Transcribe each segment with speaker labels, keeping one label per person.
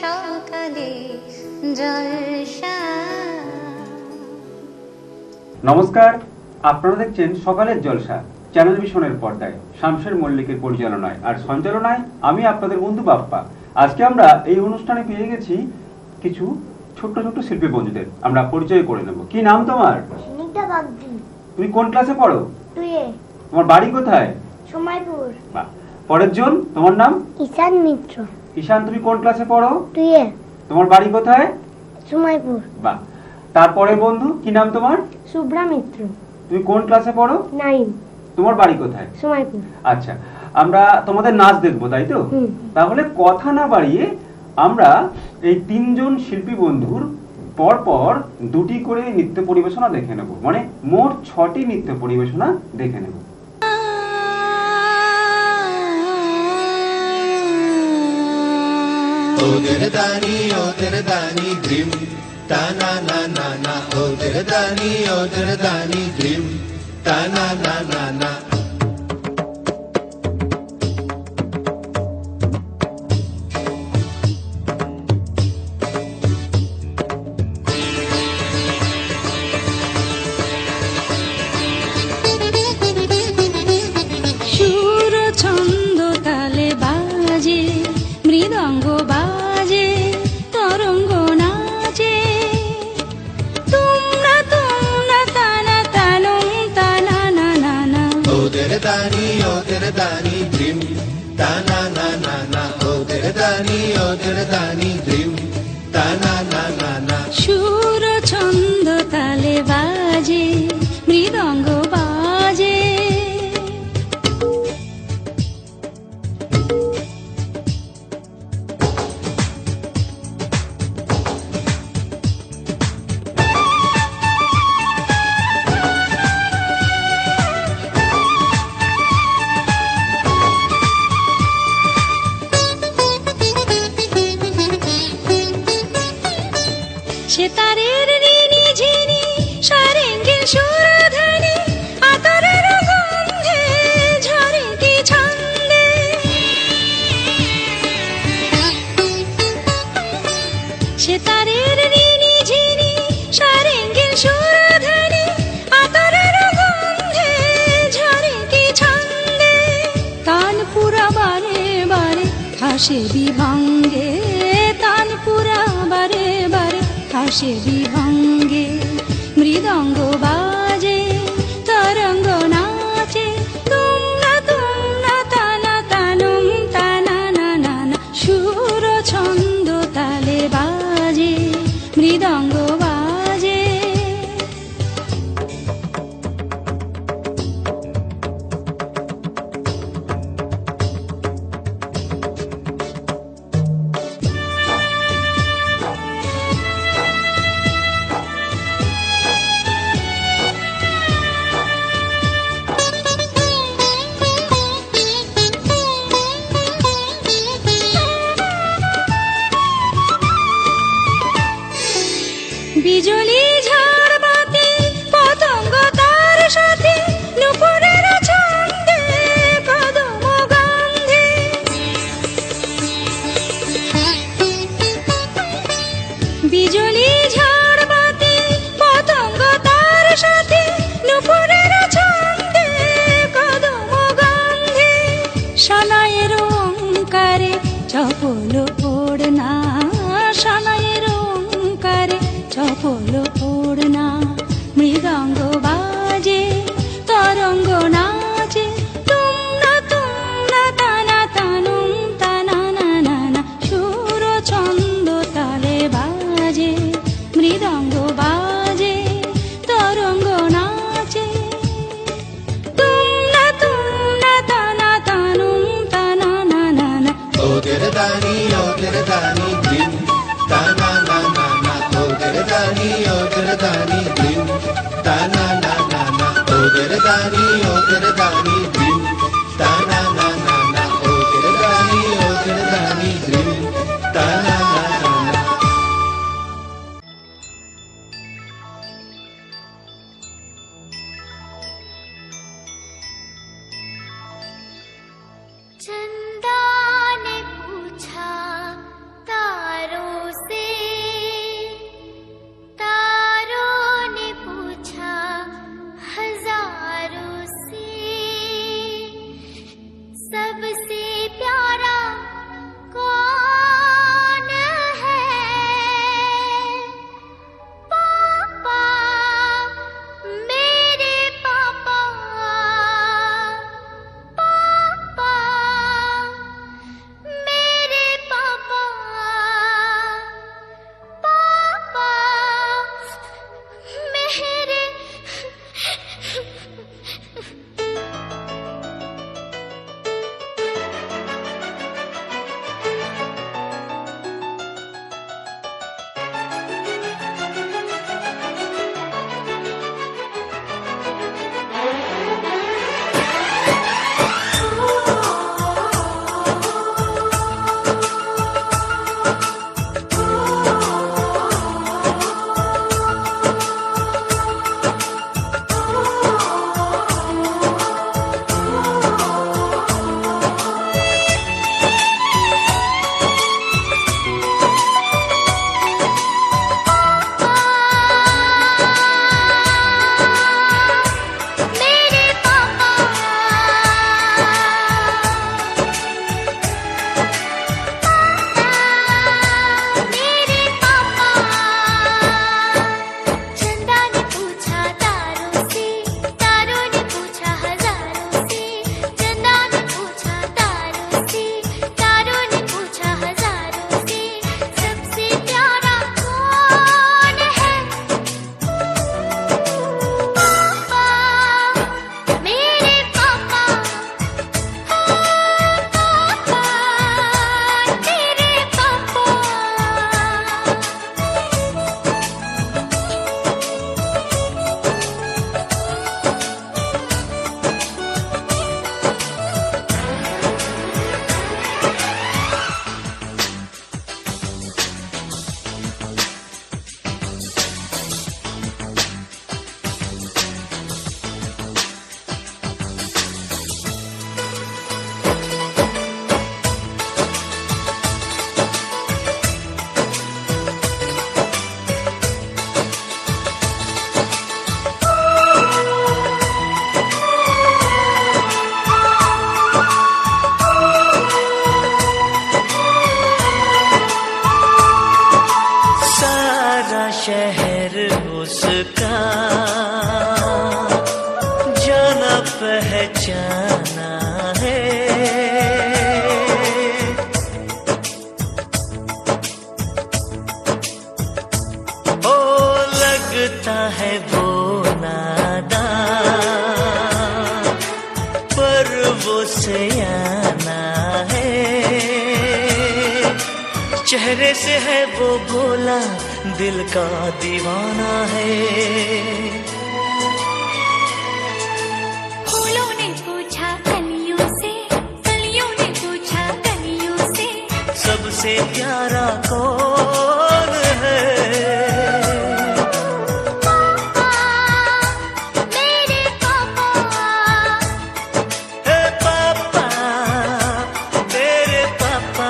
Speaker 1: সকালে জলসা।
Speaker 2: নমস্কার, আপনারা দেখছেন সকালের জলসা চ্যানেল ভিশনের পর্দায় শামশের মল্লিকের পরিচালনায় আর সঞ্চালনায় আমি আপনাদের বন্ধু বাপ্পা। আজকে আমরা এই অনুষ্ঠানে পেয়ে গেছি কিছু ছোট্ট ছোট্ট শিল্পী বন্ধুদের। আমরা পরিচয় করে নেব। কি নাম তোমার? তুমি কোন ক্লাসে পড়ো? তোমার বাড়ি কোথায়?
Speaker 3: সময়পুর।
Speaker 2: বাহ। পরের জন, তোমার নাম?
Speaker 3: ঈশান মিত্র।
Speaker 2: ঈশান, তুমি কোন ক্লাসে পড়ো?
Speaker 3: 2
Speaker 2: তোমার বাড়ি কোথায়?
Speaker 3: সময়পুর।
Speaker 2: বাহ। তারপরে বন্ধু, কি নাম তোমার?
Speaker 3: শুভ্রা মিত্র।
Speaker 2: তুমি কোন ক্লাসে পড়ো?
Speaker 3: 9।
Speaker 2: তোমার বাড়ি কোথায়?
Speaker 3: সময়পুর।
Speaker 2: আচ্ছা, আমরা তোমাদের নাচ দেখবো, তাই তো? তাহলে কথা না বাড়িয়ে আমরা এই তিনজন শিল্পী বন্ধুর পর পর দুটি করে নৃত্য পরিবেশনা দেখে নেব, মানে মোট 6টি নৃত্য পরিবেশনা দেখে নেব।
Speaker 4: ও তেরে দানি ধ্রিম তা না না না না, ও তেরে দানি ধ্রিম তা না না না না।
Speaker 5: সুর ছন্দ তালে বাজে, মৃদঙ্গ বাজে, তরঙ্গ নাচে, তোমরা তোমরা তানা তানুম তানা না না না।
Speaker 4: ও তেরে দানি ধ্রিম তা না না না না, ও তেরে দানি ধ্রিম তা না না না না।
Speaker 5: সুর ছন্দ তালে বাজে, মৃদঙ্গ বাজে। সেতারের রিনি ঝিনি সারেঙ্গের সুরধ্বনি, আতরের গন্ধে ঝরে কি ছন্দে। সেতারের রিনি ঝিনি সারেঙ্গের সুরধ্বনি, আতরের গন্ধে ঝরে কি ছন্দে। তানপুরা বারে বারে হাসে বিভঙ্গে, তানপুরা বারে বারে হাসে বিভঙ্গে। মৃদঙ্গ বাজে, তরঙ্গ নাচে, তোমরা তোমরা তানা তানুম তানা না না না। সুর ছন্দ তালে বাজে, মৃদঙ্গ বাজে। বিজলি ঝড় বাতি, পতঙ্গ তার সাথে, নুপুরের ছন্দে, কদম গন্ধে। বিজলি ঝড় বাতি, পতঙ্গ তার সাথে, নুপুরের ছন্দে, কদম গন্ধে। সানায়ের ওঙ্কারে চপল ওড়না, সানায়ের ওঙ্কারে চপল ওড়না। মৃদঙ্গ বাজে, তরঙ্গ নাচে, তোমরা তোমরা তানা তানুম তানা না না না। সুর ছন্দ তালে বাজে, মৃদঙ্গ বাজে, তরঙ্গ নাচে, তোমরা তোমরা তানা তানুম তানা না না না।
Speaker 4: ও তেরে দানি ধ্রিম তা না না না না, ও তেরে দানি ধ্রিম তা না না না না, ও তেরে দানি ধ্রিম তা না না না না, ও তেরে দানি ধ্রিম তা না না না না।
Speaker 3: चंदा ने पूछा तारों
Speaker 6: लगता है वो नादान, पर वो सयाना है। चेहरे से है वो भोला, दिल का दीवाना है।
Speaker 5: फूलों ने पूछा कलियों से, कलियों ने पूछा कलियों से,
Speaker 6: सबसे प्यारा कौन है?
Speaker 5: पापा, मेरे पापा,
Speaker 6: हे पापा, तेरे पापा।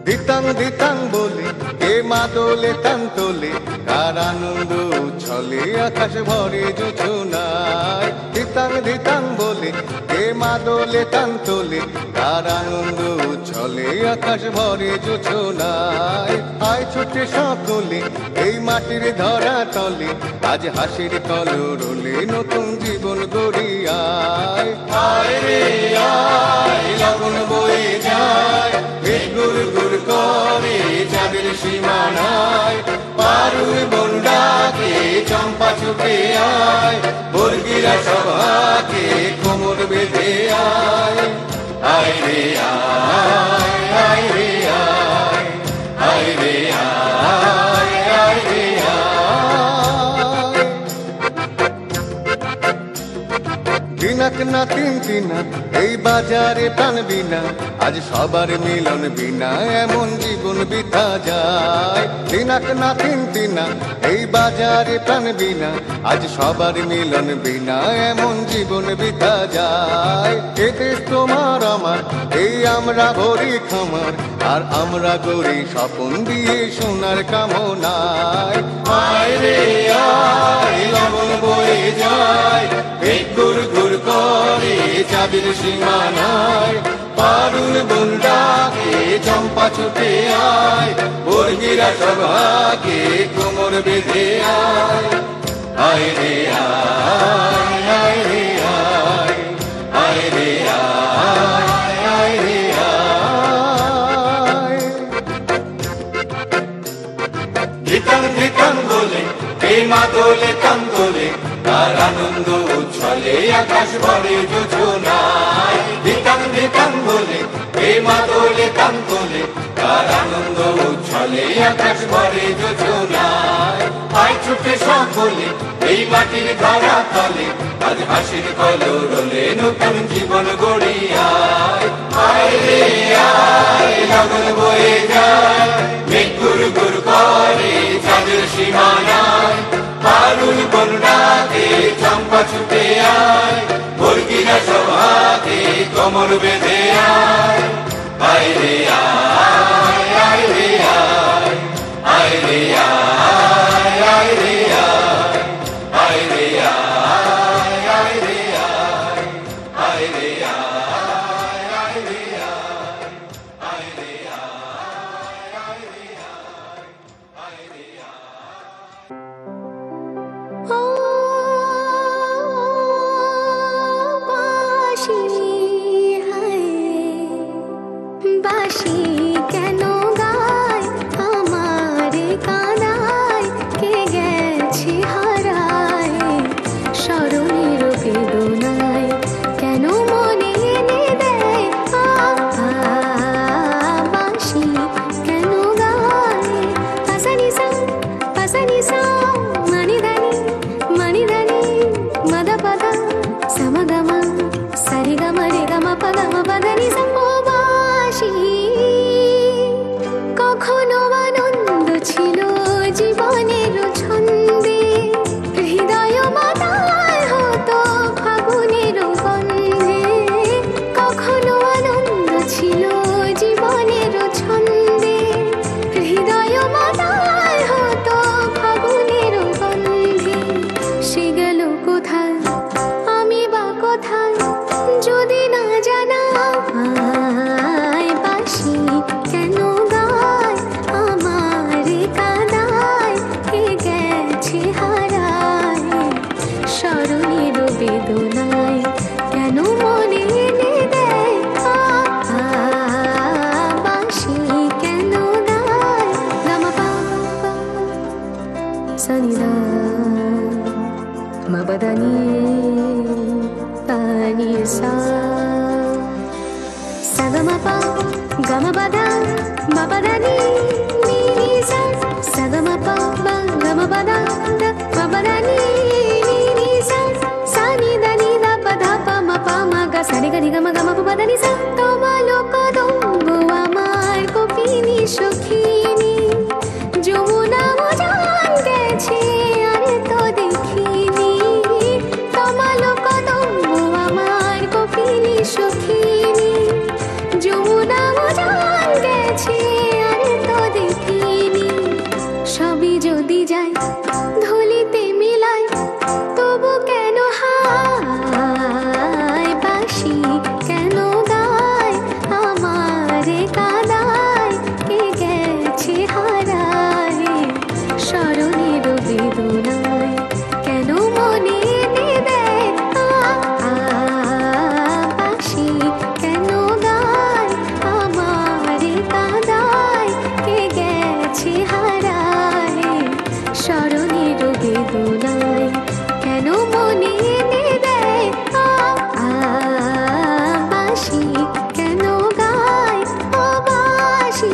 Speaker 4: ধিতাং ধিতাং বলে কে মাদলে তান তোলে, কার আনন্দ উচ্ছলে আকাশ ভরে জোছনায়। ধিতাং ধিতাং বলে কে মাদলে তান তোলে, কার আনন্দ উচ্ছলে আকাশ ভরে জোছনায়। আয় ছুটে সকলে এই মাটির ধরা তলে, আজ হাসির কলরলে নতুন জীবন গড়িয়ায়। আয় রে আয়, লগন বয়ে যায়, গুর গুর করে চাঁদের সীমানায়। পারুই বন্ডাকে চম্পা ছুটে আয়, বর্গিরা সভাকে কোমর বেঁধে আয়। আয় রে আয়, আয় রে আয়, আয় রে আয়, আয় রে আয়। দিনাক না তিন দিনা এই বাজারে প্রাণ বিনা, আজ সবার মিলন বিনা এমন জীবন বিতা যায়। দিনাক না তিন দিনা এই বাজারে প্রাণ বিনা, আজ সবার মিলন বিনা এমন জীবন বিতা যায়। এ দেশ তোমার আমার, এই আমরা ভরি খামার, আর আমরা গড়ি স্বপন দিয়ে সোনার কামনায়। আয় রে আয়, লগন বয়ে যায়, ঘুর ঘুর করে চাঁদের সীমানায়। পারুল বন্ডাকে চম্পা ছুটে আয়, বর্গিরা সভাকে কোমর বেঁধে আয়। আয় রে আয়, আয় রে আয়, আয় রে আয়, আয় রে আয়। ধিতাং ধিতাং বলে এই মাদলে তান তোলে, তার আনন্দ উচ্ছলে আকাশ ভরে যোজনায়। ধিতাং ধিতাং বলে এই মাদলে তান তোলে, তার আনন্দ উচ্ছলে আকাশ ভরে যোজনায়। আয় ছুটে সকলে এই মাটির ধরা তলে, আজ হাসির কলরলে নতুন জীবন গড়িয়ায়। আয় রে আয়, লগন বয়ে যায়, মেঘ গুর গুর করে চাঁদের সীমানায়। পারুল বন্ডাকে চম্পা ছুটে আয়, বর্গিরা সভাকে কোমর বেঁধে আয়। আয় রে আয়, আয় রে আয়, আয় রে আয়, আয় রে আয়, আয় রে আয়, আয় রে আয়, আয় রে আয়, আয় রে আয়, আয় রে আয়, আয় রে আয়, আয় রে আয়।
Speaker 1: ও বাঁশি হায়, বাঁশি কেন গায় আমার কানায়, কে গেছে হারায় স্মরণের বেদনায়, কেন মনে এনে দেয় বাঁশি কেন গায়। পাসানি সা মানি ধানি মাদা পাদা সমগমা সরি গম রে গম পদম পదని সম। सा सगमपा गमपदा मपदनी नी सा सगमपा गमपदा मपदनी नी सा सानी दनी दा पधा पमा पमा गा सानी गनी गम गम पदनी सा तोमालो कदम्बु आमार कपिनी सखिनी যমুনা মজান গেছে আর তো দেখিনি তমালো কদম্ব আমার কপিনী সখিনী যমুনা মজান গেছে আর তো দেখিনি সবই যদি যায় ধুলিতে মিলায় তবু কেন হায় বাঁশি কেন গায় আমারে কাদায় কে গেছে হারায় স্মরণের বেদনায় কেন মনে দেয় বাঁশি কেন গায় আমারে কাদায় কে গেছে হারায় স্মরণের বেদনায় কেন মনে দেয় বাঁশি কেন গায় বাঁশি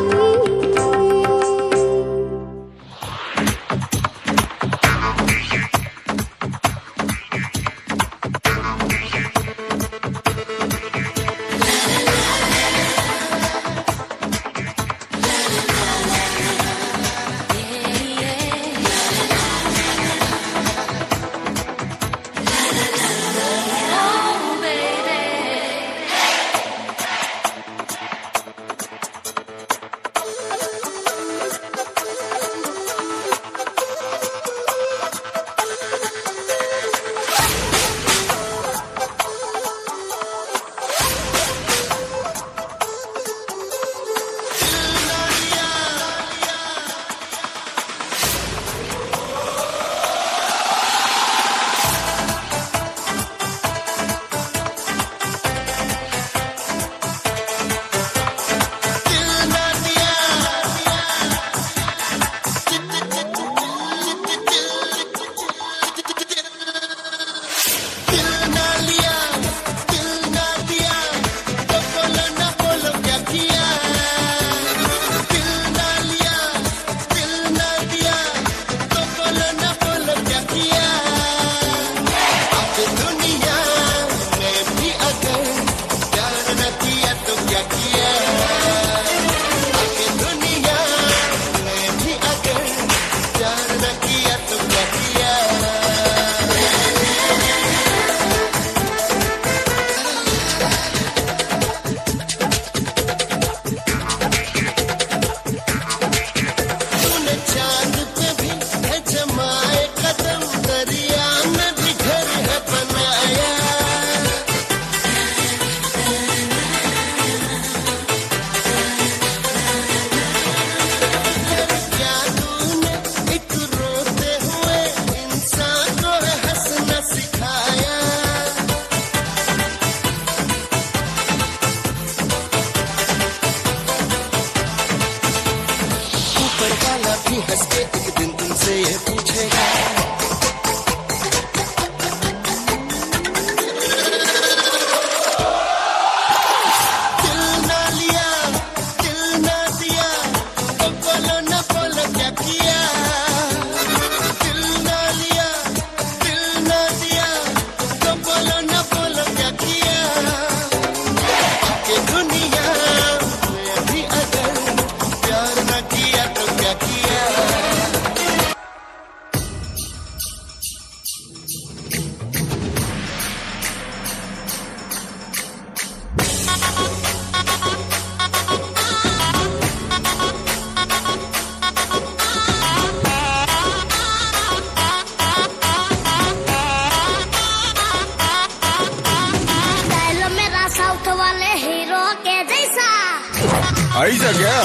Speaker 7: ऐसा क्या?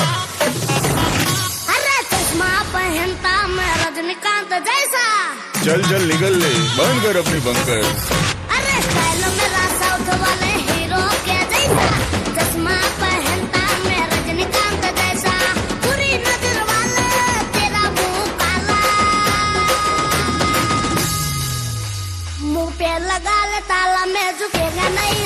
Speaker 3: अरे चश्मा पहनता मैं रजनीकांत जैसा।
Speaker 7: चल चल निकल ले, बंद कर अपनी बंकर।
Speaker 3: अरे स्टाइल मेरा साउथ वाले हीरो के जैसा, चश्मा पहनता मैं रजनीकांत जैसा। बुरी नजर वाले तेरा मुंह काला, मुंह पे लगा ले ताला, मैं झुकेगा नहीं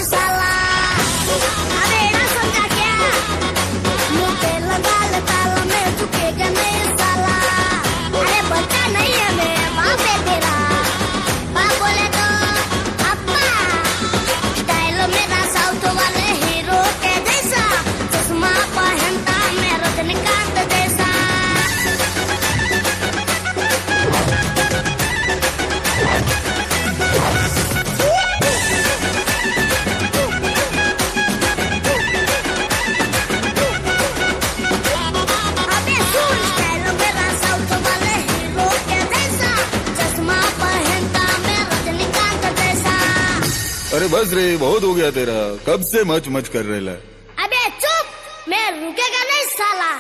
Speaker 7: अरे बस रे, बहुत हो गया तेरा, कब से मच मच कर रहे।
Speaker 3: अबे चुप, मैं रुकेगा नहीं साला।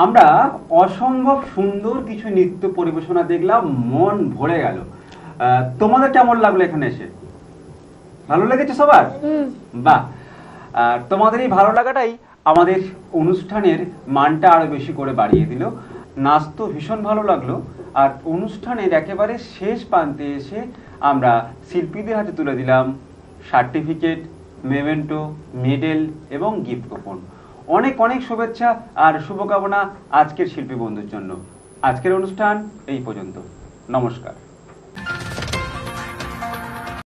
Speaker 2: আমরা অসম্ভব সুন্দর কিছু নৃত্য পরিবেশনা দেখলাম, মন ভরে গেল। তোমাদের কেমন লাগলো এখানে এসে? ভালো লেগেছে সবার? বাহ, তোমাদের এই ভালো লাগাটাই আমাদের অনুষ্ঠানের মানটা আরো বেশি করে বাড়িয়ে দিল। নাচ তো ভীষণ ভালো লাগলো, আর অনুষ্ঠানের একেবারে শেষ প্রান্তে এসে আমরা শিল্পীদের হাতে তুলে দিলাম সার্টিফিকেট, মেমেন্টো, মেডেল এবং গিফট কুপন। অনেক অনেক শুভেচ্ছা আর শুভকামনা আজকের শিল্পী বন্ধুর জন্য। আজকের অনুষ্ঠান এই পর্যন্ত। নমস্কার।